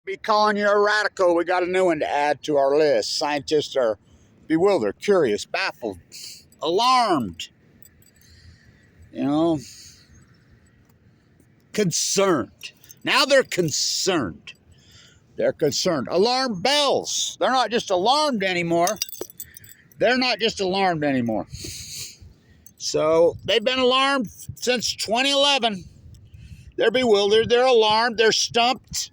Be calling you a radical. We got a new one to add to our list. Scientists are bewildered, curious, baffled, alarmed, concerned. Now they're concerned. They're concerned. Alarm bells. They're not just alarmed anymore. So they've been alarmed since 2011. They're bewildered. They're alarmed. They're stumped.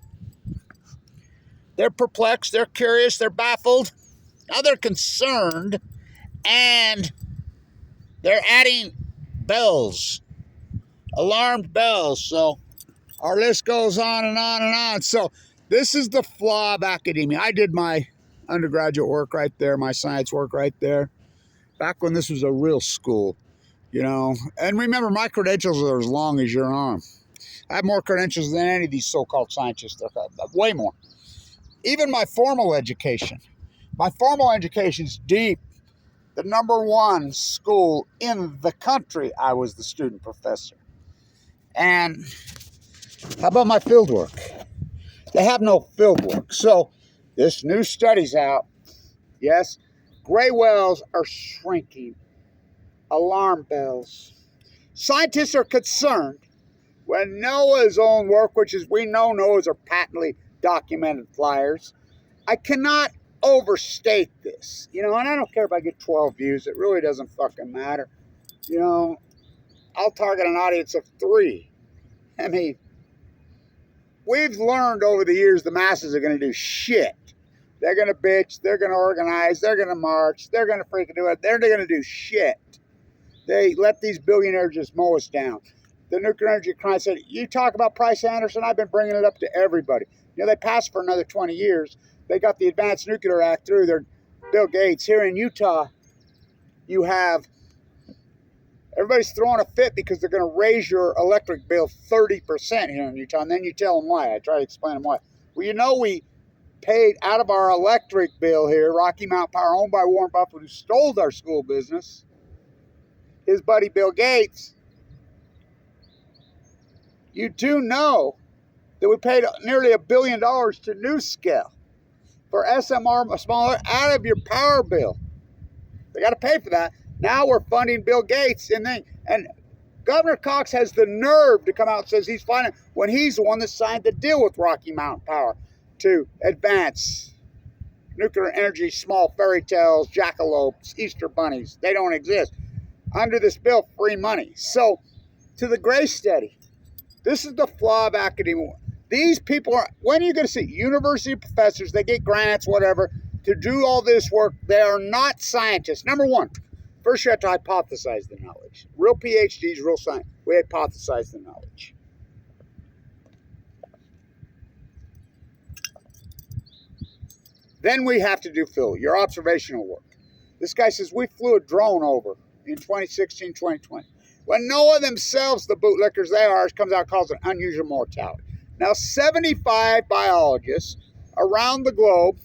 They're perplexed. They're curious. They're baffled. Now they're concerned. And they're adding bells. Alarmed bells. So our list goes on and on and on. So this is the flaw of academia. I did my undergraduate work right there, my science work right there, back when this was a real school, And remember, my credentials are as long as your arm. I have more credentials than any of these so-called scientists. Way more. Even my formal education. My formal education's deep. The #1 school in the country, I was the student professor. And how about my field work? They have no field work. So this new study's out. Yes, gray whales are shrinking. Alarm bells. Scientists are concerned when NOAA's own work, which is, we know NOAA's are patently documented flyers. I cannot overstate this, and I don't care if I get 12 views. It really doesn't fucking matter. I'll target an audience of 3. I mean, we've learned over the years the masses are going to do shit. They're going to bitch. They're going to organize. They're going to march. They're going to freaking do it. They're going to do shit. They let these billionaires just mow us down. The nuclear energy crisis said, you talk about Price Anderson, I've been bringing it up to everybody. They passed for another 20 years. They got the Advanced Nuclear Act through their Bill Gates. Here in Utah, you have everybody's throwing a fit because they're going to raise your electric bill 30% here in Utah. And then you tell them why. I try to explain them why. Well, we paid out of our electric bill here, Rocky Mountain Power, owned by Warren Buffett, who stole our school business, his buddy Bill Gates. You do know that we paid nearly $1 billion to NuScale for SMR smaller out of your power bill. They got to pay for that. Now we're funding Bill Gates, and Governor Cox has the nerve to come out and says he's funding when he's the one that signed the deal with Rocky Mountain Power to advance nuclear energy, small fairy tales, jackalopes, Easter bunnies. They don't exist. Under this bill, free money. So, to the Gray study, this is the flaw of academia. These people are, when are you going to see university professors, they get grants, whatever, to do all this work. They are not scientists. #1, first you have to hypothesize the knowledge. Real PhDs, real science, we hypothesize the knowledge. Then we have to do your observational work. This guy says, we flew a drone over in 2016, 2020. When NOAA themselves, the bootlickers they are, comes out and calls it unusual mortality. Now, 75 biologists around the globe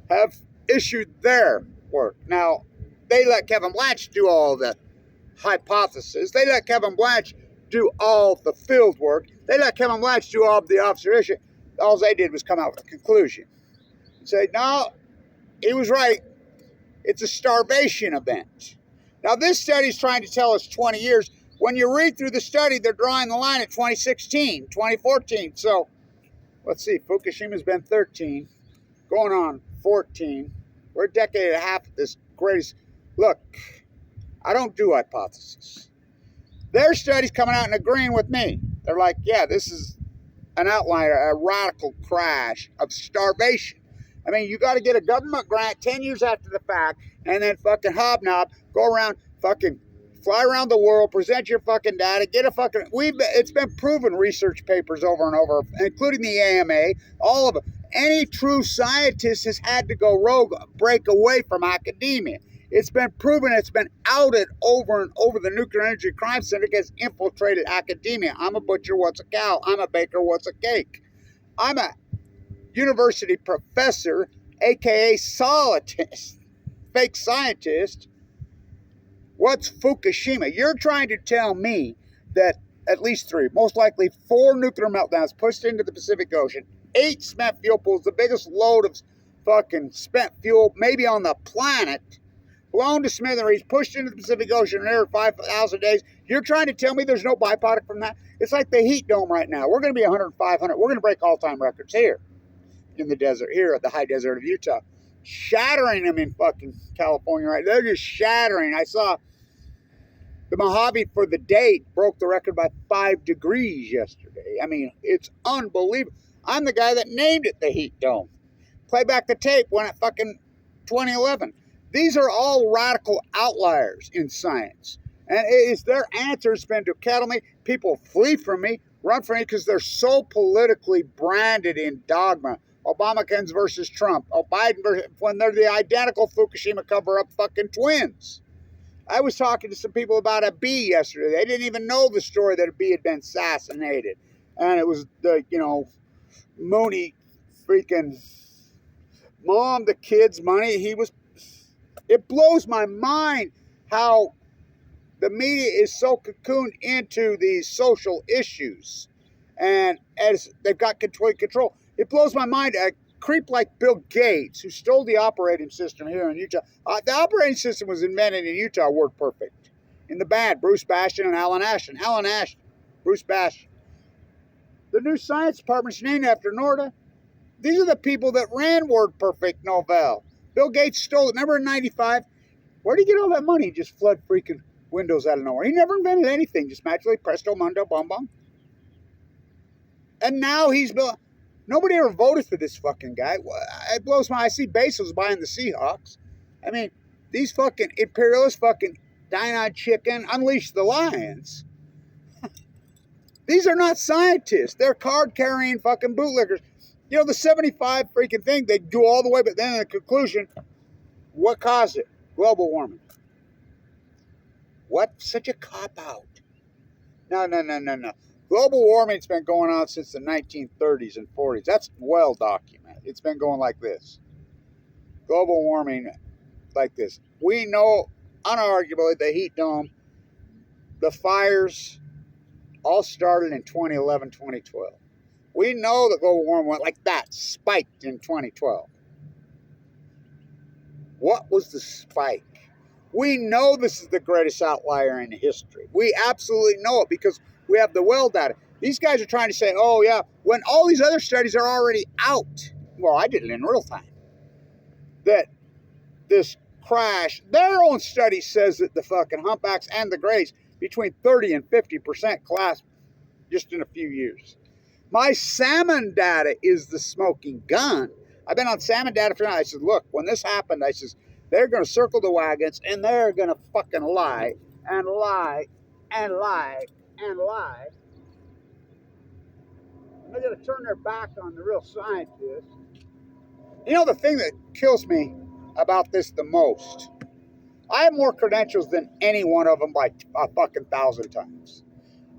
have issued their work. Now, they let Kevin Blanch do all the hypothesis. They let Kevin Blanch do all the field work. They let Kevin Blanch do all the observation. All they did was come out with a conclusion. Say, no, he was right. It's a starvation event. Now, this study is trying to tell us 20 years. When you read through the study, they're drawing the line at 2016, 2014. So, let's see. Fukushima's been 13, going on 14. We're a decade and a half at this greatest. Look, I don't do hypotheses. Their study's coming out and agreeing with me. They're like, yeah, this is an outlier, a radical crash of starvation. I mean, you got to get a government grant 10 years after the fact and then fucking hobnob, go around, fucking fly around the world, present your fucking data, get a fucking... It's been proven, research papers over and over, including the AMA, all of it. Any true scientist has had to go rogue, break away from academia. It's been proven, it's been outed over and over. The Nuclear Energy Crime Syndicate has infiltrated academia. I'm a butcher, what's a cow? I'm a baker, what's a cake? I'm a university professor, aka solitist, fake scientist. What's Fukushima? You're trying to tell me that at least 3, most likely 4 nuclear meltdowns pushed into the Pacific Ocean 8 spent fuel pools, the biggest load of fucking spent fuel maybe on the planet, blown to smithereens, pushed into the Pacific Ocean in air 5,000 days. You're trying to tell me there's no byproduct from that? It's like the heat dome right now. We're going to be 100, 500. We're going to break all-time records here in the desert, here at the high desert of Utah. Shattering them in fucking California, right? They're just shattering. I saw the Mojave for the date broke the record by 5 degrees yesterday. I mean, it's unbelievable. I'm the guy that named it the heat dome. Play back the tape when it fucking 2011. These are all radical outliers in science. And it's their answer has been to cattle me. People flee from me, run from me because they're so politically branded in dogma. Obamacans versus Trump. Oh, Biden versus, when they're the identical Fukushima cover-up fucking twins. I was talking to some people about a bee yesterday. They didn't even know the story that a bee had been assassinated. And it was the, Mooney freaking mom, the kid's money. It blows my mind how the media is so cocooned into these social issues. And as they've got control. It blows my mind. A creep like Bill Gates, who stole the operating system here in Utah. The operating system was invented in Utah, WordPerfect. In the band, Bruce Bastian and Alan Ashton. Bruce Bastian. The new science department's named after Norda. These are the people that ran WordPerfect Novell. Bill Gates stole it. Remember in 95? Where did he get all that money? He just flood freaking Windows out of nowhere. He never invented anything. Just magically, presto, mundo, bum, bum. And now he's built... Nobody ever voted for this fucking guy. It blows my... I see Bezos buying the Seahawks. I mean, these fucking imperialist fucking dine-on chicken unleash the lions. These are not scientists. They're card-carrying fucking bootlickers. The 75 freaking thing, they do all the way, but then in the conclusion, what caused it? Global warming. What? Such a cop-out. No. Global warming's been going on since the 1930s and 40s. That's well documented. It's been going like this. Global warming like this. We know, unarguably, the heat dome, the fires all started in 2011, 2012. We know that global warming went like that, spiked in 2012. What was the spike? We know this is the greatest outlier in history. We absolutely know it because we have the well data. These guys are trying to say, oh, yeah, when all these other studies are already out. Well, I did it in real time. That this crash, their own study says that the fucking humpbacks and the grays between 30 and 50% collapse just in a few years. My salmon data is the smoking gun. I've been on salmon data for now. I said, look, when this happened, I says, they're going to circle the wagons and they're going to fucking lie and lie and lie and lie. And they're going to turn their back on the real scientists. The thing that kills me about this the most, I have more credentials than any one of them by a fucking 1,000 times.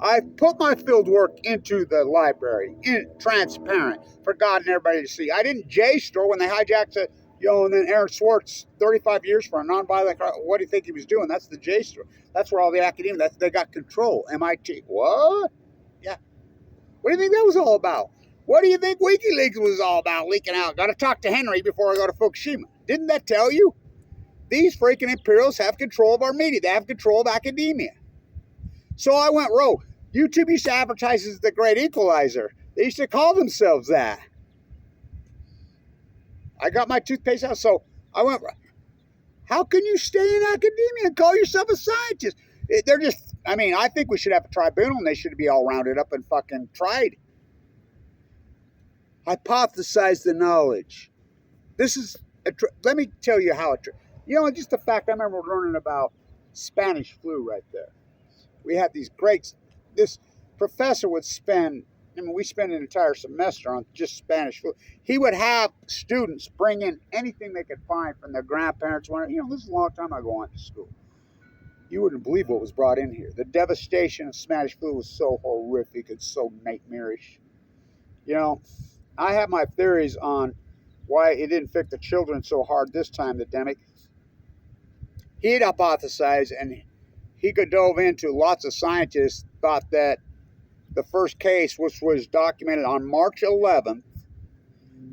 I put my field work into the library, transparent, for God and everybody to see. I didn't JSTOR when they hijacked it, and then Aaron Swartz, 35 years for a nonviolent crime. What do you think he was doing? That's the JSTOR. That's where all the academia, they got control. MIT. What? Yeah. What do you think that was all about? What do you think WikiLeaks was all about, leaking out? Got to talk to Henry before I go to Fukushima. Didn't that tell you? These freaking imperials have control of our media. They have control of academia. So I went rogue. YouTube used to advertise as the great equalizer. They used to call themselves that. I got my toothpaste out, so I went, how can you stay in academia and call yourself a scientist? They're just, I think we should have a tribunal and they should be all rounded up and fucking tried. Hypothesize the knowledge. This is, let me tell you how just the fact I remember learning about Spanish flu right there. We had these great, this professor would spend, we spent an entire semester on just Spanish flu. He would have students bring in anything they could find from their grandparents. This is a long time ago I went to school. You wouldn't believe what was brought in here. The devastation of Spanish flu was so horrific and so nightmarish. I have my theories on why it didn't affect the children so hard this time, the demic. He'd hypothesized, and he could dove into, lots of scientists thought that the first case, which was documented on March 11th,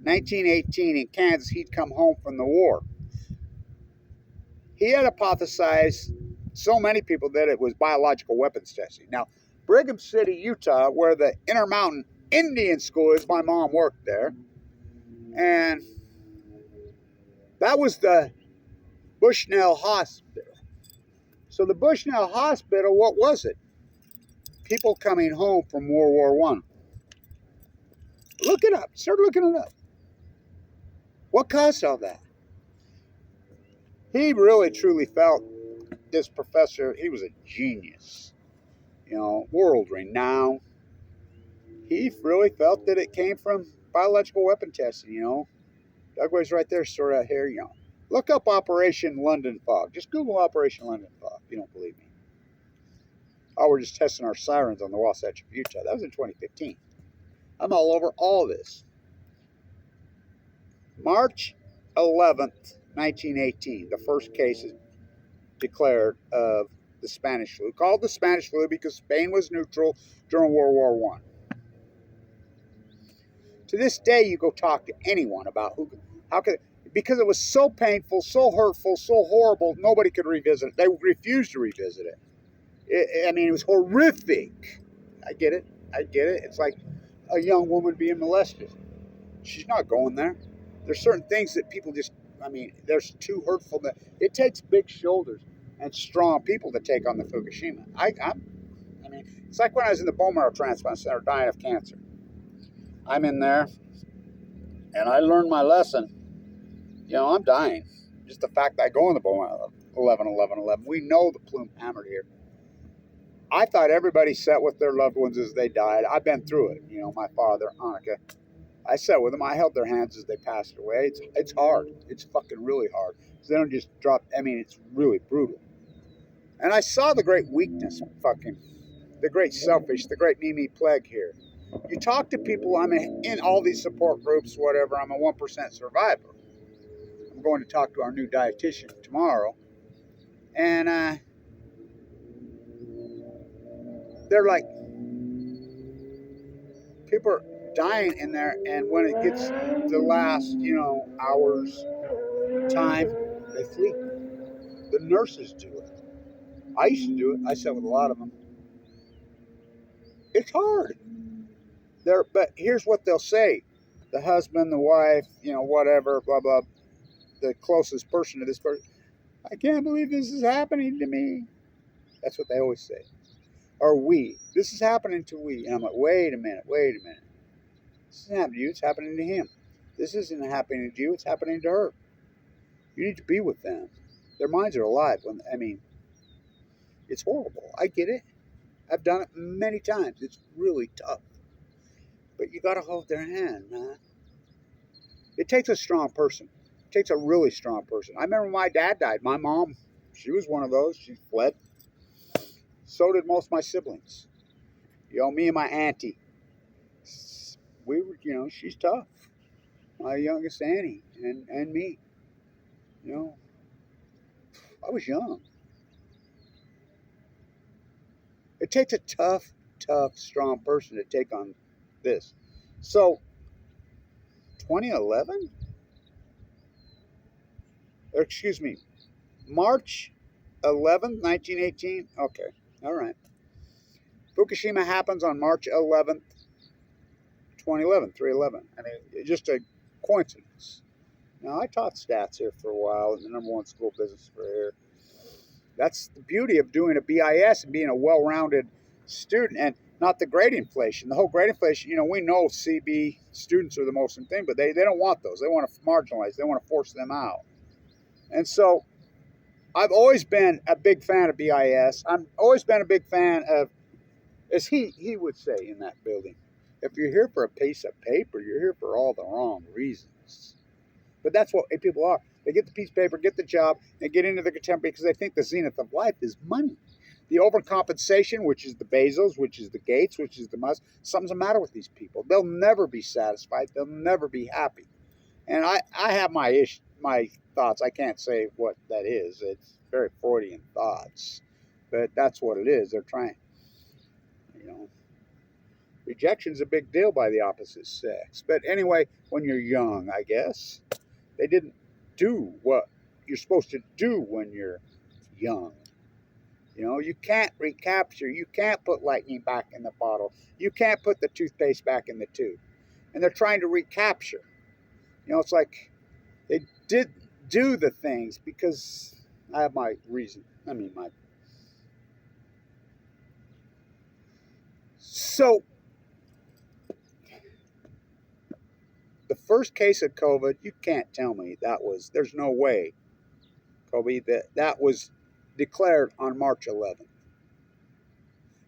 1918 in Kansas, he'd come home from the war. He had hypothesized, so many people, that it was biological weapons testing. Now, Brigham City, Utah, where the Intermountain Indian School is, my mom worked there, and that was the Bushnell Hospital. So the Bushnell Hospital, what was it? People coming home from World War I. Look it up. Start looking it up. What caused all that? He really, truly felt, this professor, he was a genius. You know, world renowned. He really felt that it came from biological weapon testing, you know. Dugway's right there, sort of here, you know. Look up Operation London Fog. Just Google Operation London Fog if you don't believe me. Oh, we're just testing our sirens on the Wasatch of Utah. That was in 2015. I'm all over all this. March 11th, 1918, the first case is declared of the Spanish flu. Called the Spanish flu because Spain was neutral during World War I. To this day, you go talk to anyone about how could, because it was so painful, so hurtful, so horrible, nobody could revisit it. They refused to revisit it. I mean, it was horrific. I get it. I get it. It's like a young woman being molested. She's not going there. There's certain things that people just, I mean, there's too hurtful. That it takes big shoulders and strong people to take on the Fukushima. I mean, it's like when I was in the bone marrow transplant center dying of cancer. I'm in there, and I learned my lesson. You know, I'm dying. Just the fact that I go in the bone marrow, 11, 11, 11. We know the plume hammered here. I thought everybody sat with their loved ones as they died. I've been through it. You know, my father, Hanukkah, I sat with them. I held their hands as they passed away. It's hard. It's fucking really hard. They don't just drop. I mean, it's really brutal. And I saw the great weakness, the great selfish, the great me plague here. You talk to people, I'm in all these support groups, whatever, I'm a 1% survivor. I'm going to talk to our new dietitian tomorrow. And they're like, people are dying in there, and when it gets the last, you know, hours, time, they flee. The nurses do it. I used to do it. I sat with a lot of them. It's hard. But here's what they'll say. The husband, the wife, you know, whatever, blah, blah, the closest person to this person. I can't believe this is happening to me. That's what they always say. Or we. This is happening to we. And I'm like, wait a minute. This isn't happening to you. It's happening to him. This isn't happening to you. It's happening to her. You need to be with them. Their minds are alive. It's horrible. I get it. I've done it many times. It's really tough. But you got to hold their hand, man. It takes a strong person. It takes a really strong person. I remember my dad died. My mom, she was one of those. She fled. So did most of my siblings. You know, me and my auntie. We were, you know, she's tough. My youngest Annie and me. You know, I was young. It takes a tough, strong person to take on this. So, 2011? Or excuse me, March 11th, 1918? Okay, all right. Fukushima happens on March 11th, 2011, 3/11. I mean, it's just a coincidence. Now, I taught stats here for a while in the #1 school business for here. That's the beauty of doing a BIS and being a well-rounded student, and not the grade inflation. The whole grade inflation, you know, we know CB students are the most important thing, but they don't want those. They want to marginalize. They want to force them out. And so I've always been a big fan of BIS. I've always been a big fan of, as he would say in that building, if you're here for a piece of paper, you're here for all the wrong reasons. But that's what people are. They get the piece of paper, get the job, and get into the contemporary because they think the zenith of life is money. The overcompensation, which is the Bezos, which is the Gates, which is the Musk, something's the matter with these people. They'll never be satisfied. They'll never be happy. And I have my thoughts. I can't say what that is. It's very Freudian thoughts. But that's what it is. They're trying, you know. Rejection's a big deal by the opposite sex. But anyway, when you're young, I guess, they didn't do what you're supposed to do when you're young. You know, you can't recapture. You can't put lightning back in the bottle. You can't put the toothpaste back in the tube. And they're trying to recapture. You know, it's like they did do the things because I have my reason. I mean, my... So, the first case of COVID, you can't tell me that was, there's no way, Kobe, that was declared on March 11th.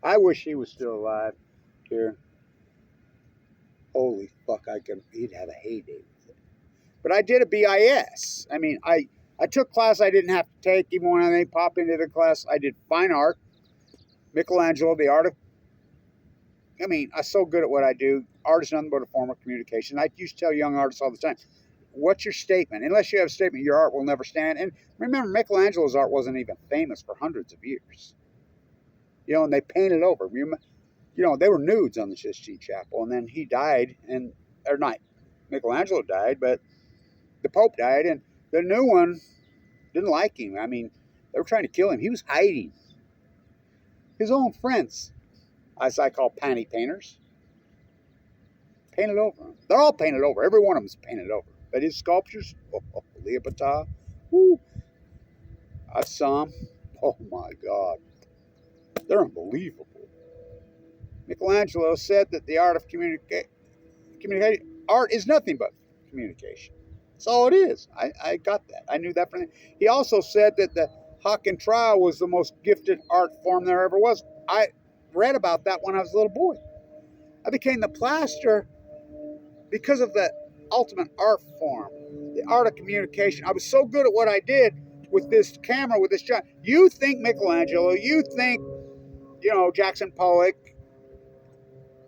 I wish he was still alive here. Holy fuck, he'd have a heyday with it. But I did a BIS. I mean, I took class I didn't have to take, even when I popped into the class. I did fine art, Michelangelo, the art of, I mean, I'm so good at what I do. Art is nothing but a form of communication. I used to tell young artists all the time, what's your statement? Unless you have a statement, your art will never stand. And remember, Michelangelo's art wasn't even famous for hundreds of years. You know, and they painted over. You know, they were nudes on the Sistine Chapel. And then he died, or not, Michelangelo died, but the Pope died, and the new one didn't like him. I mean, they were trying to kill him. He was hiding. His own friends, as I call panty painters, painted over him. They're all painted over. Every one of them is painted over. But his sculptures, Leopold, whoo, I saw them. Oh my God. They're unbelievable. Michelangelo said that the art of communication, art is nothing but communication. That's all it is. I got that. I knew that from him. He also said that the Hawk and Trowel was the most gifted art form there ever was. I read about that when I was a little boy. I became the plaster because of the ultimate art form, the art of communication. I was so good at what I did with this camera, with this shot. You think Michelangelo, you think, you know, Jackson Pollock,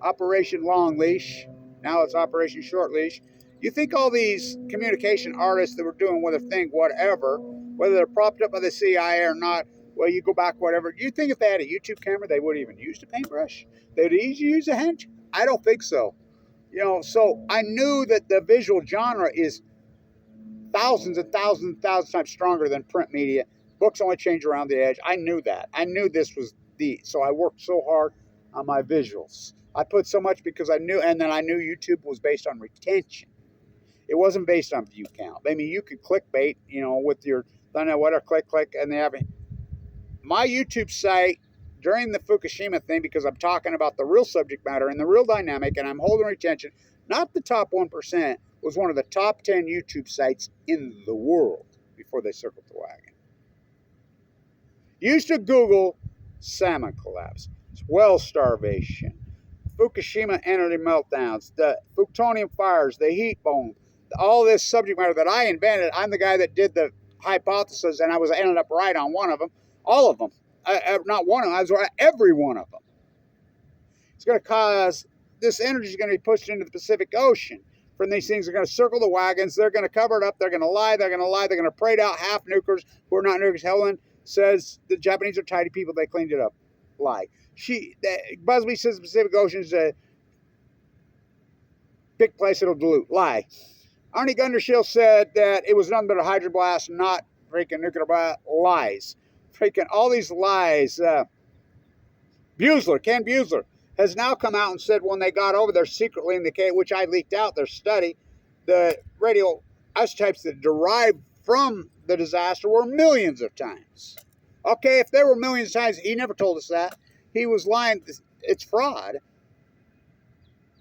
Operation Long Leash, now it's Operation Short Leash. You think all these communication artists that were doing what they think, whatever, whether they're propped up by the CIA or not, well, you go back, whatever. Do you think if they had a YouTube camera, they would even use a paintbrush? They'd use a hand? I don't think so. You know, so I knew that the visual genre is thousands and thousands and thousands times stronger than print media. Books only change around the edge. I knew that. I knew this was so I worked so hard on my visuals. I put so much because I knew, and then I knew YouTube was based on retention. It wasn't based on view count. I mean, you could clickbait, you know, with your, I don't know, whatever, click, and they have my YouTube site during the Fukushima thing, because I'm talking about the real subject matter and the real dynamic, and I'm holding retention, not the top 1%, was one of the top 10 YouTube sites in the world before they circled the wagon. Used to Google salmon collapse, whale starvation, Fukushima energy meltdowns, the plutonium fires, the heat bomb, all this subject matter that I invented. I'm the guy that did the hypothesis, and I ended up right on one of them. All of them. Not one of them. I was right every one of them. It's going to cause, this energy is going to be pushed into the Pacific Ocean. From these things are going to circle the wagons. They're going to cover it up. They're going to lie. They're going to lie. They're going to parade out half nukers who are not nukers. Helen says the Japanese are tidy people. They cleaned it up. Lie. Busby says the Pacific Ocean is a big place. It'll dilute. Lie. Arnie Gundershill said that it was nothing but a hydroblast, not freaking nuclear blast. Lies. Freaking all these lies. Ken Buesler, has now come out and said when they got over there secretly in the cave, which I leaked out their study, the radioisotopes that derived from the disaster were millions of times. Okay, if there were millions of times, he never told us that. He was lying. It's fraud.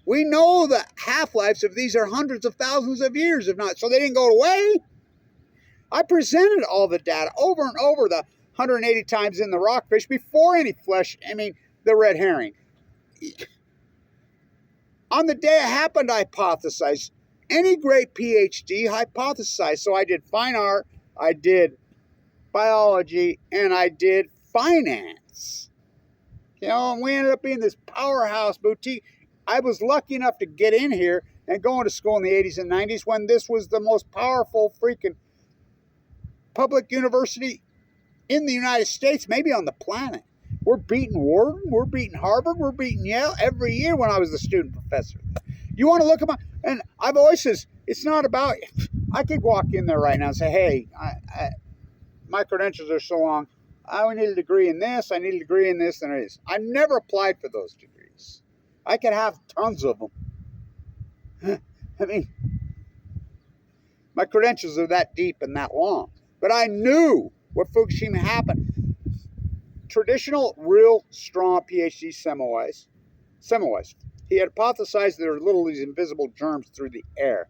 We know the half-lives of these are hundreds of thousands of years, if not, so they didn't go away. I presented all the data over and over, the 180 times in the rockfish before any flesh, I mean, the red herring. On the day it happened, I hypothesized. Any great PhD hypothesized. So I did fine art, I did biology, and I did finance. You know, and we ended up being this powerhouse boutique. I was lucky enough to get in here and go into school in the 80s and 90s when this was the most powerful freaking public university in the United States, maybe on the planet. We're beating Wharton, we're beating Harvard, we're beating Yale every year when I was the student professor. You want to look at my, and I've always said, it's not about, I could walk in there right now and say, hey, my credentials are so long, I need a degree in this, I need a degree in this, and it is. I never applied for those degrees. I could have tons of them. I mean, my credentials are that deep and that long. But I knew what Fukushima happened. Traditional, real strong PhD Semmelweis, he had hypothesized there were little these invisible germs through the air.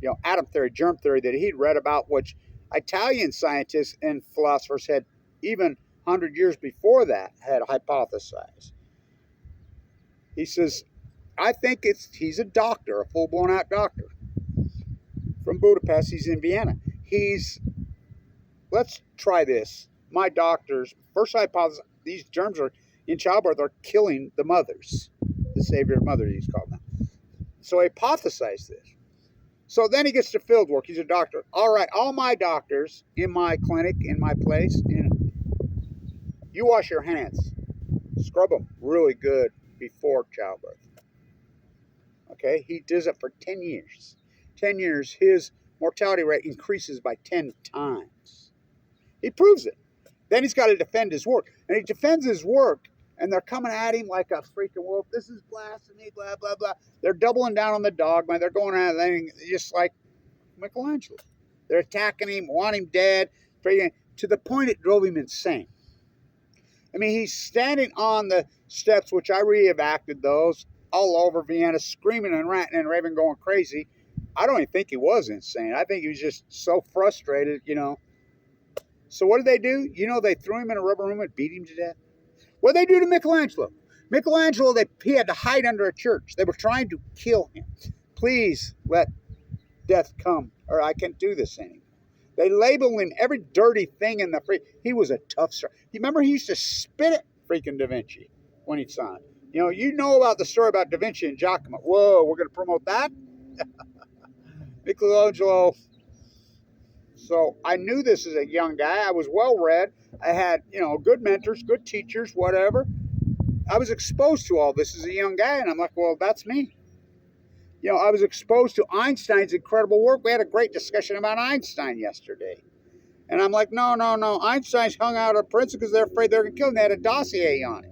You know, atom theory, germ theory that he'd read about, which Italian scientists and philosophers had even 100 years before that had hypothesized. He says, I think he's a doctor, a full-blown out doctor. From Budapest, he's in Vienna. Let's try this. My doctors, first hypothesis, these germs are in childbirth are killing the mothers. The savior of mother, he's called now. So he hypothesized this. So then he gets to field work. He's a doctor. All right, all my doctors in my clinic, in my place, you wash your hands. Scrub them really good before childbirth. Okay, he does it for 10 years. 10 years, his mortality rate increases by 10 times. He proves it. Then he's got to defend his work. And he defends his work, and they're coming at him like a freaking wolf. This is blasphemy, blah, blah, blah. They're doubling down on the dogma. They're going at it just like Michelangelo. They're attacking him, want him dead, to the point it drove him insane. I mean, he's standing on the steps, which I reenacted those, all over Vienna, screaming and ranting and raving, going crazy. I don't even think he was insane. I think he was just so frustrated, you know. So what did they do? You know, they threw him in a rubber room and beat him to death. What did they do to Michelangelo? Michelangelo, he had to hide under a church. They were trying to kill him. Please let death come, or I can't do this anymore. They labeled him every dirty thing in the free. He was a tough star. You remember he used to spit at freaking Da Vinci when he saw him. You know about the story about Da Vinci and Giacomo. Whoa, we're going to promote that? Michelangelo. So I knew this as a young guy. I was well read. I had, good mentors, good teachers, whatever. I was exposed to all this as a young guy, and I'm like, well, that's me. I was exposed to Einstein's incredible work. We had a great discussion about Einstein yesterday. And I'm like, no. Einstein's hung out at Princeton because they're afraid they're going to kill him. They had a dossier on him.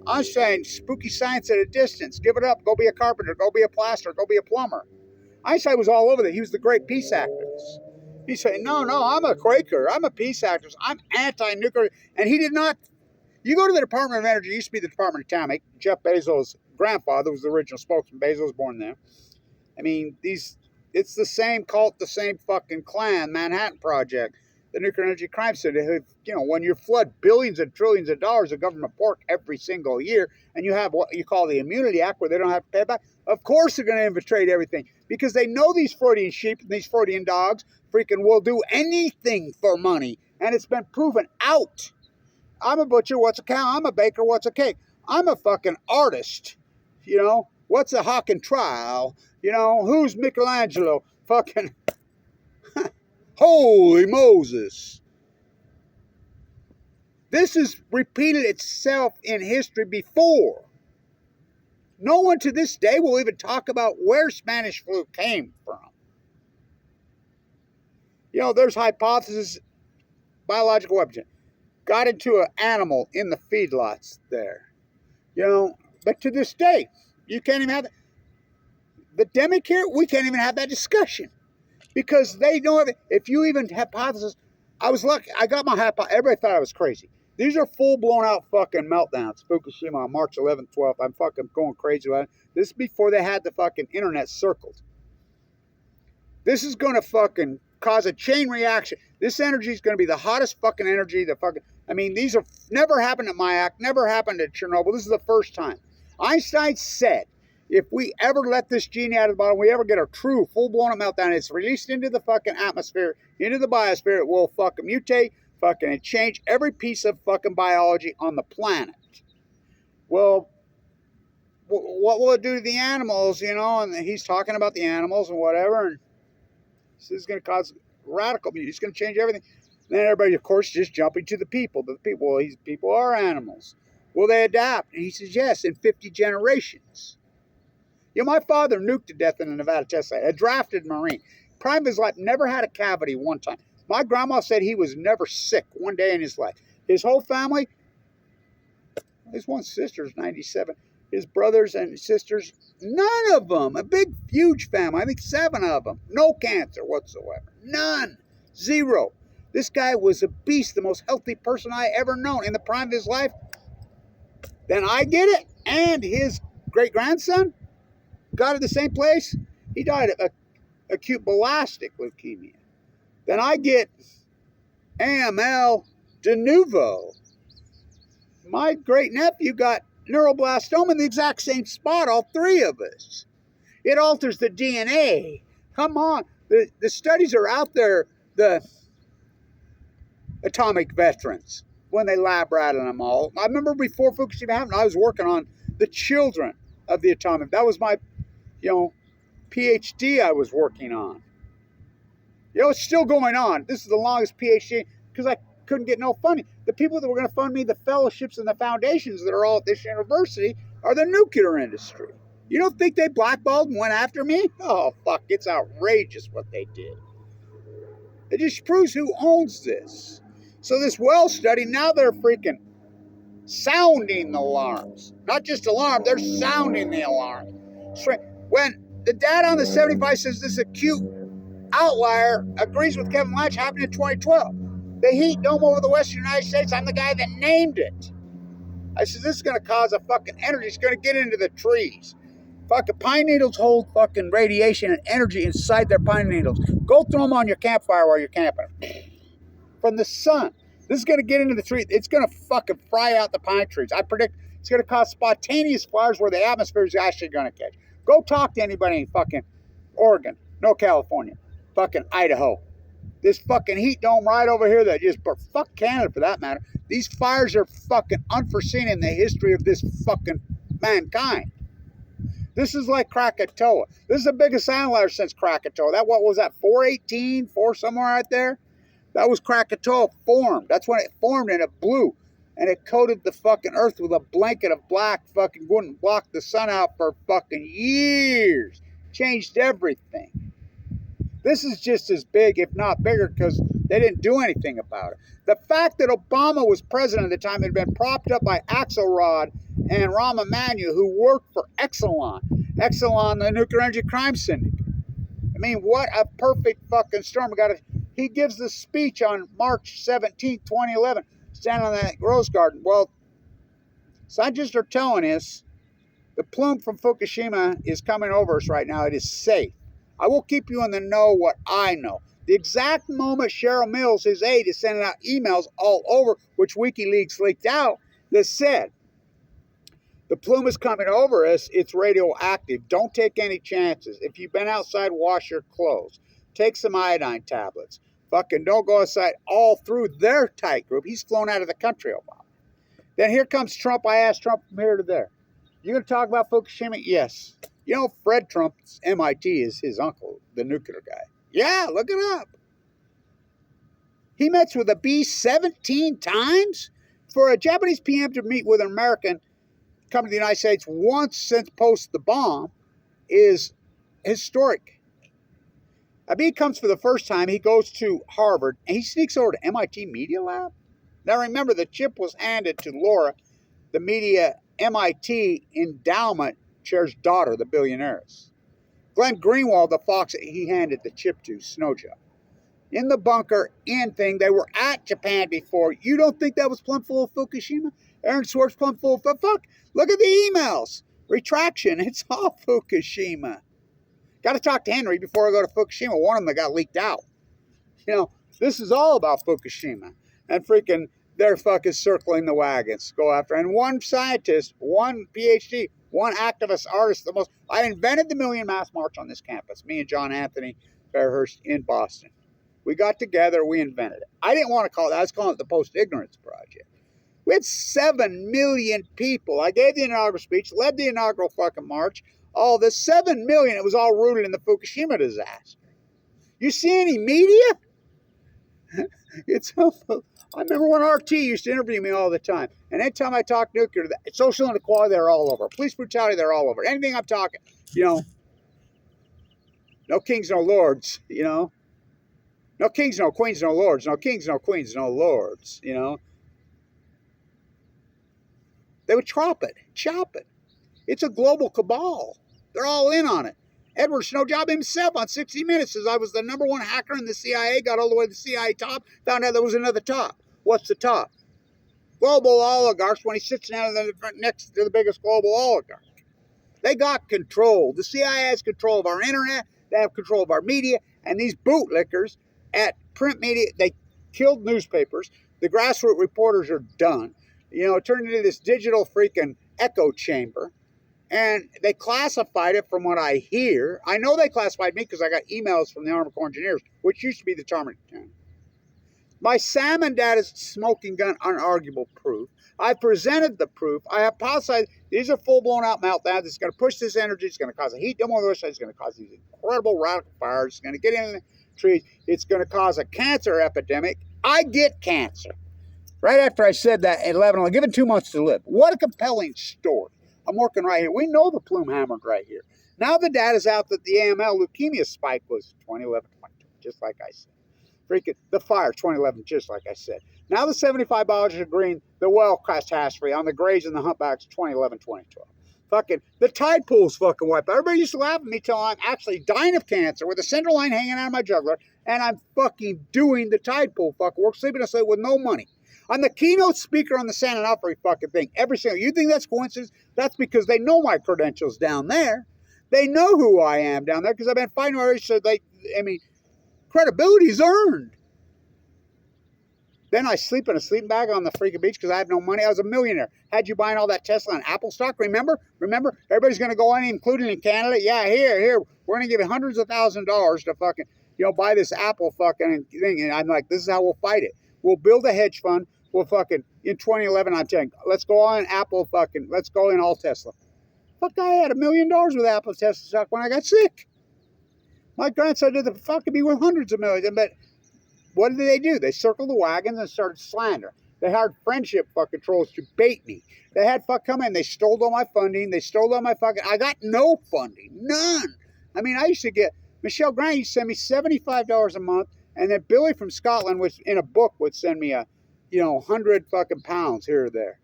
Einstein, spooky science at a distance. Give it up. Go be a carpenter. Go be a plasterer. Go be a plumber. Einstein was all over that. He was the great peace activist. He said, no, I'm a Quaker. I'm a peace activist. I'm anti-nuclear. And he did not. You go to the Department of Energy. It used to be the Department of Atomic. Jeff Bezos' grandfather was the original spokesman. Bezos was born there. I mean, it's the same cult, the same fucking clan, Manhattan Project, the Nuclear Energy Crime Syndicate. When you flood billions and trillions of dollars of government pork every single year, and you have what you call the Immunity Act where they don't have to pay back, of course they're going to infiltrate everything because they know these Freudian sheep and these Freudian dogs freaking will do anything for money, and it's been proven out. I'm a butcher, what's a cow? I'm a baker, what's a cake? I'm a fucking artist, What's a Hawking trial? Who's Michelangelo? Fucking holy Moses. This has repeated itself in history before. No one to this day will even talk about where Spanish flu came from. There's hypothesis, biological weapons. Got into an animal in the feedlots there. But to this day, you can't even have it. The demic here, we can't even have that discussion because they know if you even hypothesis. I was lucky. I got my hypothesis. Everybody thought I was crazy. These are full-blown out fucking meltdowns. Fukushima on March 11th, 12th. I'm fucking going crazy about it. This is before they had the fucking internet circled. This is going to fucking cause a chain reaction. This energy is going to be the hottest fucking energy. These have never happened at Mayak, never happened at Chernobyl. This is the first time. Einstein said, if we ever let this genie out of the bottle, we ever get a true full-blown meltdown, it's released into the fucking atmosphere, into the biosphere, it will fucking mutate, fucking change every piece of fucking biology on the planet. Well, what will it do to the animals, And he's talking about the animals and whatever, and this is going to cause radical mutation. It's going to change everything. Then everybody, of course, just jumping to the people. The people, well, people are animals. Will they adapt? And he says, yes, in 50 generations. You know, my father nuked to death in a Nevada test site, a drafted Marine. Prime of his life, never had a cavity one time. My grandma said he was never sick one day in his life. His whole family, his one sister's 97. His brothers and sisters, none of them. A big, huge family. I think 7 of them. No cancer whatsoever. None. 0. This guy was a beast, the most healthy person I ever known in the prime of his life. Then I get it, and his great-grandson got it the same place. He died of acute belastic leukemia. Then I get AML de novo. My great-nephew got neuroblastoma in the exact same spot, all 3 of us. It alters the DNA. Come on. The studies are out there, the atomic veterans, when they lab ratted them all. I remember before Fukushima happened, I was working on the children of the atomic. That was my, PhD I was working on. It's still going on. This is the longest PhD because I couldn't get no funding. The people that were going to fund me, the fellowships and the foundations that are all at this university, are the nuclear industry. You don't think they blackballed and went after me? Oh, fuck, it's outrageous what they did. It just proves who owns this. So this well study, now they're freaking sounding the alarms. Not just alarm, they're sounding the alarm. When the data on the 75 says this acute outlier agrees with Kevin Blanch, happened in 2012. The heat dome over the western United States, I'm the guy that named it. I said, this is going to cause a fucking energy. It's going to get into the trees. Fucking pine needles hold fucking radiation and energy inside their pine needles. Go throw them on your campfire while you're camping. From the sun. This is going to get into the tree. It's going to fucking fry out the pine trees. I predict it's going to cause spontaneous fires where the atmosphere is actually going to catch. Go talk to anybody in fucking Oregon. No, California. Fucking Idaho. This fucking heat dome right over here that just, fuck Canada for that matter. These fires are fucking unforeseen in the history of this fucking mankind. This is like Krakatoa. This is the biggest outlier since Krakatoa. What was that, 418? 4 somewhere right there? That was Krakatoa formed. That's when it formed and it blew. And it coated the fucking earth with a blanket of black, fucking wouldn't block the sun out for fucking years. Changed everything. This is just as big, if not bigger, because they didn't do anything about it. The fact that Obama was president at the time had been propped up by Axelrod and Rahm Emanuel, who worked for Exelon. Exelon, the nuclear energy crime syndicate. I mean, what a perfect fucking storm. He gives the speech on March 17, 2011, standing on that rose garden. Well, scientists are telling us the plume from Fukushima is coming over us right now. It is safe. I will keep you in the know what I know. The exact moment Cheryl Mills, his aide, is sending out emails all over, which WikiLeaks leaked out, that said, the plume is coming over us. It's radioactive. Don't take any chances. If you've been outside, wash your clothes. Take some iodine tablets. Fucking don't go outside. All through their tight group. He's flown out of the country a while. Then here comes Trump. I asked Trump from here to there. You going to talk about Fukushima? Yes. You know, Fred Trump's MIT is his uncle, the nuclear guy. Yeah, look it up. He met with a bee 17 times? For a Japanese PM to meet with an American coming to the United States once since post the bomb is historic. A bee comes for the first time. He goes to Harvard, and he sneaks over to MIT Media Lab. Now remember, the chip was handed to Laura, the media MIT endowment chair's daughter, the billionaires. Glenn Greenwald, the fox he handed the chip to, Snowjob. In the bunker, they were at Japan before. You don't think that was plumb full of Fukushima? Aaron Swartz plumb full of fuck. Look at the emails. Retraction. It's all Fukushima. Got to talk to Henry before I go to Fukushima. One of them that got leaked out. This is all about Fukushima. And freaking, they're fucking circling the wagons. Go after. And one scientist, one PhD, one activist artist, I invented the Million Mass March on this campus. Me and John Anthony Fairhurst in Boston. We got together, we invented it. I didn't want to call it, I was calling it the Post-Ignorance Project. We had 7 million people. I gave the inaugural speech, led the inaugural fucking march. All the 7 million, it was all rooted in the Fukushima disaster. You see any media? It's I remember when RT used to interview me all the time. And anytime I talk nuclear, social inequality, they're all over. Police brutality, they're all over. Anything I'm talking, you know, no kings, no lords, you know. No kings, no queens, no lords. No kings, no queens, no lords, you know. They would chop it. It's a global cabal. They're all in on it. Edward Snowjob himself on 60 Minutes says, I was the #1 hacker in the CIA, got all the way to the CIA top, found out there was another top. What's the top? Global oligarchs when he sits down next to the biggest global oligarch. They got control. The CIA has control of our internet. They have control of our media. And these bootlickers at print media, they killed newspapers. The grassroots reporters are done. You know, it turned into this digital freaking echo chamber. And they classified it from what I hear. I know they classified me because I got emails from the Army Corps Engineers, which used to be the Tarmac Lieutenant. My Salmon data is smoking gun, unarguable proof. I presented the proof. I hypothesized these are full-blown out meltdowns. It's going to push this energy. It's going to cause a heat dome on the other side. It's going to cause these incredible radical fires. It's going to get in the trees. It's going to cause a cancer epidemic. I get cancer. Right after I said that at 11, I'll give it 2 months to live. What a compelling story. I'm working right here. We know the plume hammered right here. Now the data's out that the AML leukemia spike was 2011, 22, just like I said. Freaking the fire, 2011, just like I said. Now the 75 biologists agreeing the well catastrophe on the grays and the humpbacks, 2011, 2012. Fucking the tide pool's fucking wiped out. Everybody used to laugh at me till I'm actually dying of cancer with a central line hanging out of my jugular, and I'm fucking doing the tide pool fucking work, sleeping a sleep with no money. I'm the keynote speaker on the San Onofre fucking thing. Every single. You think that's coincidence? That's because they know my credentials down there. They know who I am down there because I've been fighting already. So credibility's earned. Then I sleep in a sleeping bag on the freaking beach because I have no money. I was a millionaire. Had you buying all that Tesla and Apple stock? Remember? Everybody's going to go in, including in Canada. Yeah, here. We're going to give you hundreds of thousands of dollars to fucking, buy this Apple fucking thing. And I'm like, this is how we'll fight it. We'll build a hedge fund. We'll fucking, in 2011, I'm telling you, let's go on Apple fucking, let's go in all Tesla. Fuck, I had $1 million with Apple Tesla stock when I got sick. My grandson did the fucking be worth hundreds of millions. But what did they do? They circled the wagons and started slandering. They hired friendship fucking trolls to bait me. They had come in. They stole all my funding. They stole all my fucking. I got no funding. None. I mean, I used to get, Michelle Grant used to send me $75 a month. And then Billy from Scotland, which in a book would send me 100 fucking pounds here or there.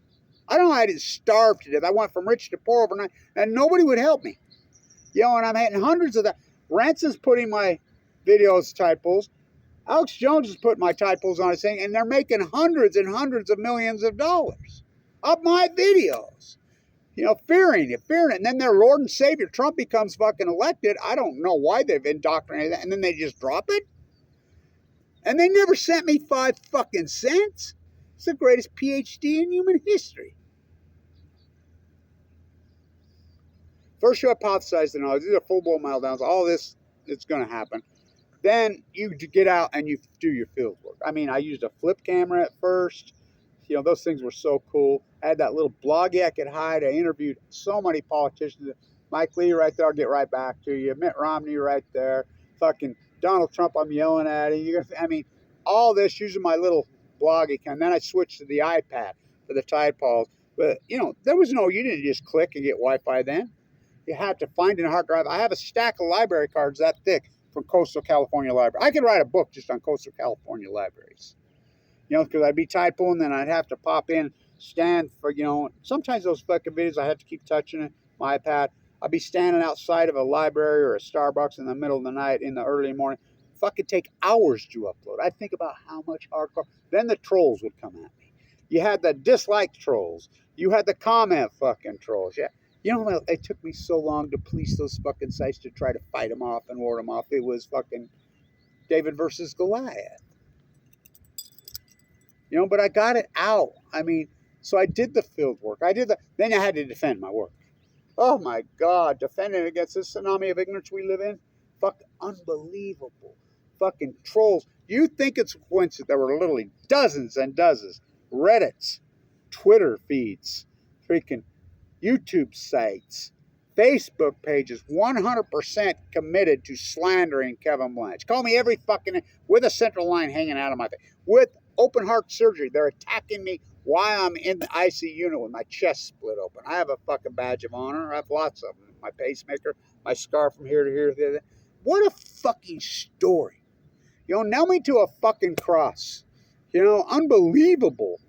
I don't know. I didn't starve to death. I went from rich to poor overnight, and nobody would help me. And I'm having hundreds of that. Rance is putting my videos typos. Alex Jones is putting my typos on his thing, and they're making hundreds and hundreds of millions of dollars of my videos. Fearing it. And then their Lord and Savior, Trump, becomes fucking elected. I don't know why they've indoctrinated that, and then they just drop it. And they never sent me 5 fucking cents. It's the greatest PhD in human history. First you hypothesize the knowledge. These are full-blown meltdowns. All this, it's going to happen. Then you get out and you do your field work. I mean, I used a flip camera at first. Those things were so cool. I had that little bloggy I could hide. I interviewed so many politicians. Mike Lee right there. I'll get right back to you. Mitt Romney right there. Fucking Donald Trump, I'm yelling at him. All this using my little bloggy cam. Then I switched to the iPad for the Tide Pools. But, there was you didn't just click and get Wi-Fi then. You had to find a hard drive. I have a stack of library cards that thick from Coastal California Library. I could write a book just on Coastal California libraries. Because I'd be Tide Pooling, then I'd have to pop in, stand for, sometimes those fucking videos, I have to keep touching it, my iPad. I'd be standing outside of a library or a Starbucks in the middle of the night, in the early morning. Fucking take hours to upload. I'd think about how much hardcore. Then the trolls would come at me. You had the dislike trolls. You had the comment fucking trolls. Yeah. It took me so long to police those fucking sites to try to fight them off and ward them off. It was fucking David versus Goliath. But I got it out. So I did the field work. Then I had to defend my work. Oh my God, defending against this tsunami of ignorance we live in? Fucking unbelievable. Fucking trolls. You think it's a coincidence? There were literally dozens and dozens. Reddits, Twitter feeds, freaking YouTube sites, Facebook page is 100% committed to slandering Kevin Blanch. Call me every fucking, with a central line hanging out of my face. With open heart surgery, they're attacking me while I'm in the IC unit with my chest split open. I have a fucking badge of honor. I have lots of them. My pacemaker, my scar from here to here. What a fucking story. You know, nail me to a fucking cross. You know, unbelievable.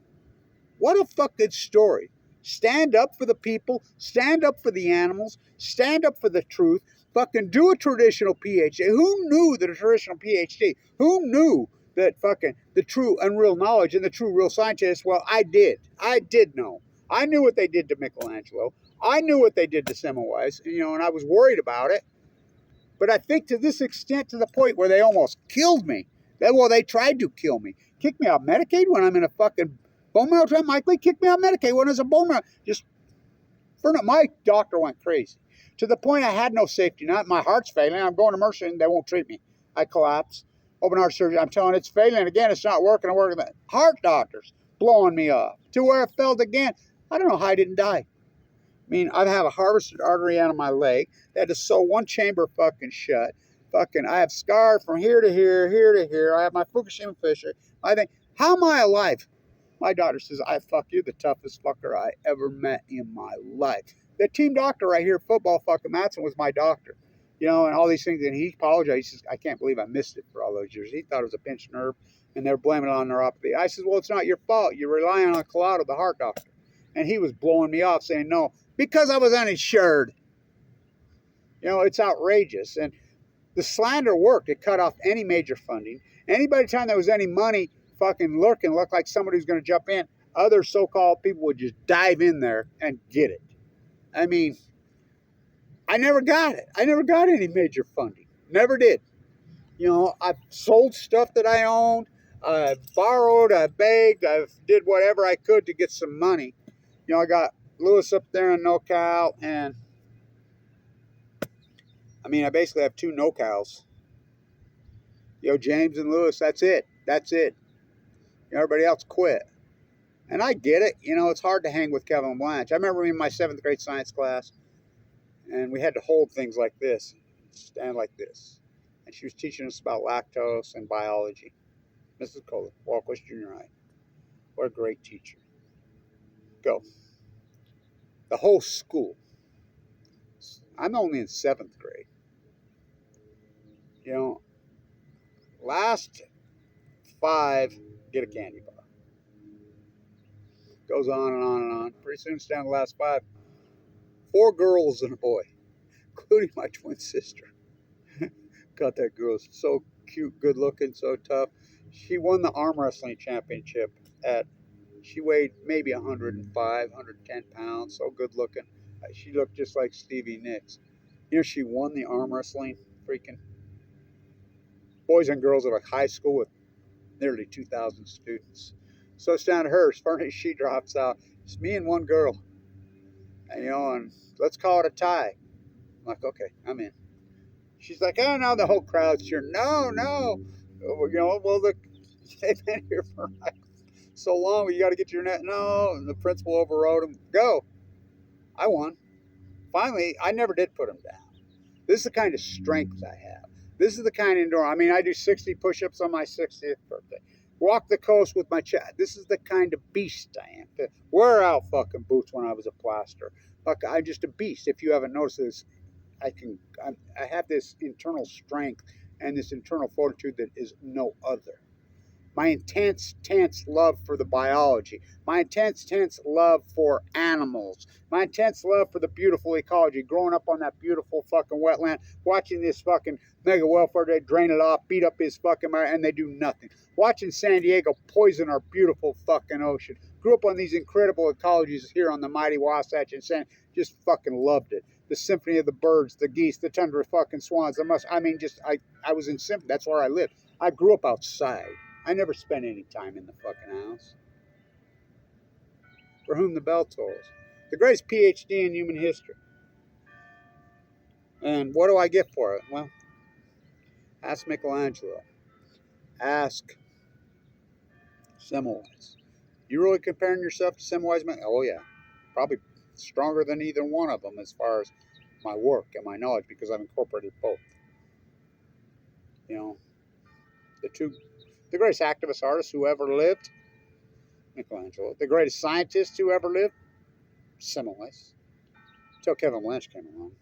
What a fucking story. Stand up for the people. Stand up for the animals. Stand up for the truth. Fucking do a traditional PhD. Who knew that a traditional PhD? Who knew that fucking the true and real knowledge and the true real scientists? Well, I did. I did know. I knew what they did to Michelangelo. I knew what they did to Semmelweis, you know, and I was worried about it. But I think to this extent, to the point where they almost killed me. Well, they tried to kill me. Kick me out Medicaid when I'm in a fucking bone marrow transplant. Mike Lee kicked me out Medicaid when I was a bone marrow. Just, my doctor went crazy. To the point I had no safety net. My heart's failing. I'm going to Mercy and they won't treat me. I collapse. Open heart surgery. I'm telling it's failing again. It's not working. I'm working. Heart doctors blowing me off to where I felt again. I don't know how I didn't die. I mean, I have a harvested artery out of my leg. They had to sew one chamber fucking shut. Fucking, I have scars from here to here, here to here. I have my Fukushima fissure. I think, how am I alive? My doctor says, fuck you, the toughest fucker I ever met in my life. The team doctor right here, football fucking Matson, was my doctor. You know, and all these things. And he apologized. He says, I can't believe I missed it for all those years. He thought it was a pinched nerve, and they're blaming it on neuropathy. I says, well, it's not your fault. You're relying on Collado, the heart doctor. And he was blowing me off, saying, no, because I was uninsured. You know, it's outrageous. And the slander worked. It cut off any major funding. Anybody time there was any money fucking lurking, looked like somebody was going to jump in, other so-called people would just dive in there and get it. I mean, I never got it. I never got any major funding. Never did. You know, I sold stuff that I owned. I borrowed. I begged. I did whatever I could to get some money. You know, I got Lewis up there in NoCal, and I mean, I basically have two NoCals. You know, James and Lewis, that's it. That's it. You know, everybody else quit. And I get it. You know, it's hard to hang with Kevin Blanch. I remember in my 7th grade science class, and we had to hold things like this, stand like this. And she was teaching us about lactose and biology. Mrs. Kohler, Walkwest Junior High. What a great teacher. Go. The whole school. I'm only in 7th grade. You know, last 5 get a candy bar. Goes on and on and on. Pretty soon it's down to the last 5. 4 girls and a boy, including my twin sister. God, that girl is so cute, good looking, so tough. She won the arm wrestling championship she weighed maybe 105, 110 pounds, so good looking. She looked just like Stevie Nicks. You know, she won the arm wrestling freaking boys and girls at a high school with nearly 2,000 students. So it's down to her. As far as she drops out, it's me and one girl. And, you know, and let's call it a tie. I'm like, okay, I'm in. She's like, oh, no, the whole crowd's cheering. No. You know, well, look, they've been here for like so long. You got to get your net. No, and the principal overrode him. Go. I won. Finally, I never did put him down. This is the kind of strength I have. This is the kind of endurance. I mean, I do 60 push-ups on my 60th birthday. Walk the coast with my chest. This is the kind of beast I am. Wear out fucking boots when I was a plaster. Fuck, I'm just a beast. If you haven't noticed this, I have this internal strength and this internal fortitude that is no other. My intense love for the biology. My intense love for animals. My intense love for the beautiful ecology. Growing up on that beautiful fucking wetland. Watching this fucking mega welfare day drain it off. Beat up his fucking and they do nothing. Watching San Diego poison our beautiful fucking ocean. Grew up on these incredible ecologies here on the mighty Wasatch and San. Just fucking loved it. The symphony of the birds, the geese, the tundra fucking swans. I was in symphony. That's where I lived. I grew up outside. I never spent any time in the fucking house. For whom the bell tolls. The greatest PhD in human history. And what do I get for it? Well, ask Michelangelo. Ask Semmelweis. You really comparing yourself to Semmelweis? Oh, yeah. Probably stronger than either one of them as far as my work and my knowledge because I've incorporated both. You know, the greatest activist artist who ever lived, Michelangelo. The greatest scientist who ever lived, Semmelweis. Until Kevin Blanch came along.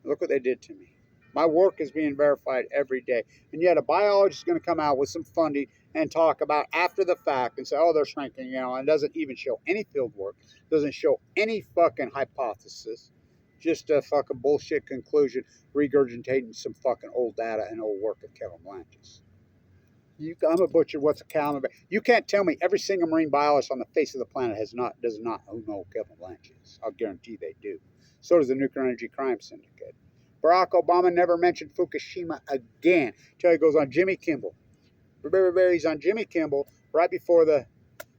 Look what they did to me. My work is being verified every day. And yet a biologist is going to come out with some funding and talk about after the fact and say, oh, they're shrinking, you know, and doesn't even show any field work, doesn't show any fucking hypothesis, just a fucking bullshit conclusion, regurgitating some fucking old data and old work of Kevin Blanch's. I'm a butcher. What's a cow? You can't tell me every single marine biologist on the face of the planet does not know who Kevin Blanch is. I'll guarantee they do. So does the Nuclear Energy Crime Syndicate. Barack Obama never mentioned Fukushima again until he goes on Jimmy Kimmel. He's on Jimmy Kimmel right before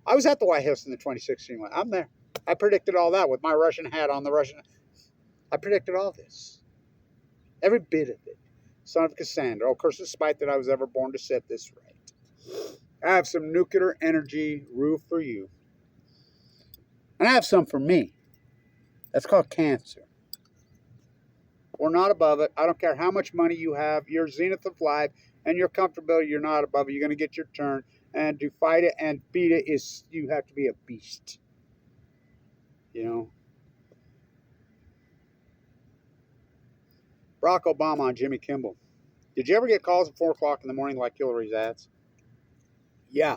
I was at the White House in the 2016 one. I'm there. I predicted all that with my Russian hat on. I predicted all this. Every bit of it. Son of Cassandra. Oh, curse the spite that I was ever born to set this right. I have some nuclear energy roof for you. And I have some for me. That's called cancer. We're not above it. I don't care how much money you have. Your zenith of life and your comfortability, you're not above it. You're going to get your turn. And to fight it and beat it you have to be a beast. You know? Barack Obama on Jimmy Kimmel. Did you ever get calls at 4 o'clock in the morning like Hillary's ads? Yeah.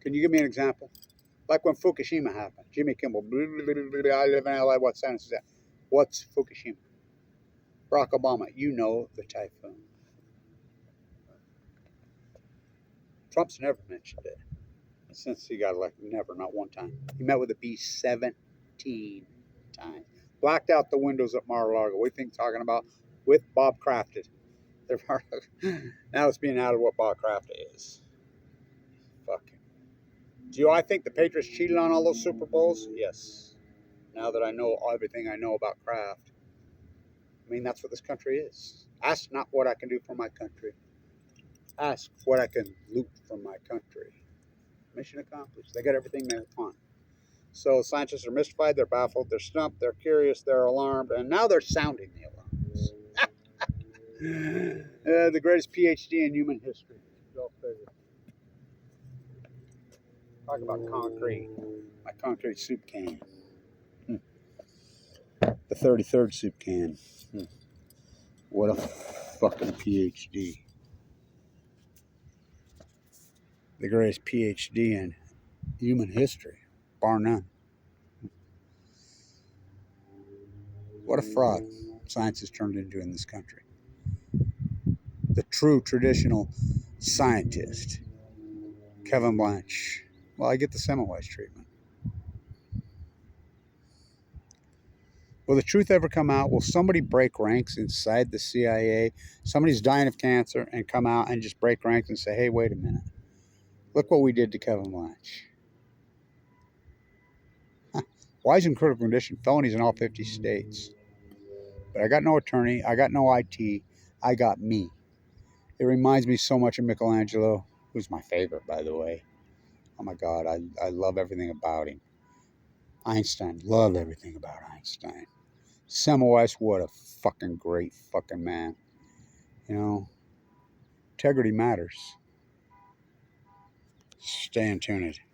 Can you give me an example? Like when Fukushima happened. Jimmy Kimmel. I live in LA. What sentence is that? What's Fukushima? Barack Obama. You know the typhoon. Trump's never mentioned it. Since he got elected. Never. Not one time. He met with the bee 17 times. Blacked out the windows at Mar-a-Lago. What do you think talking about? With Bob Crafted. Now it's being out of what Bob Crafted is. Fucking. Do I think the Patriots cheated on all those Super Bowls? Yes. Now that I know everything I know about Kraft. I mean, that's what this country is. Ask not what I can do for my country. Ask what I can loot from my country. Mission accomplished. They got everything they want. So scientists are mystified, they're baffled, they're stumped, they're curious, they're alarmed, and now they're sounding the alarms. The greatest PhD in human history. Go figure. Talk about concrete. My concrete soup can. The 33rd soup can. What a fucking PhD. The greatest PhD in human history, bar none. What a fraud science has turned into in this country. The true traditional scientist, Kevin Blanch. Well, I get the Semmelweis treatment. Will the truth ever come out? Will somebody break ranks inside the CIA? Somebody's dying of cancer and come out and just break ranks and say, hey, wait a minute. Look what we did to Kevin Blanch. Why is in critical condition? Felonies in all 50 states. But I got no attorney. I got no IT. I got me. It reminds me so much of Michelangelo, who's my favorite, by the way. Oh, my God. I love everything about him. Einstein. Love everything about Einstein. Semmelweis, what a fucking great fucking man. You know, integrity matters. Stay in tuned.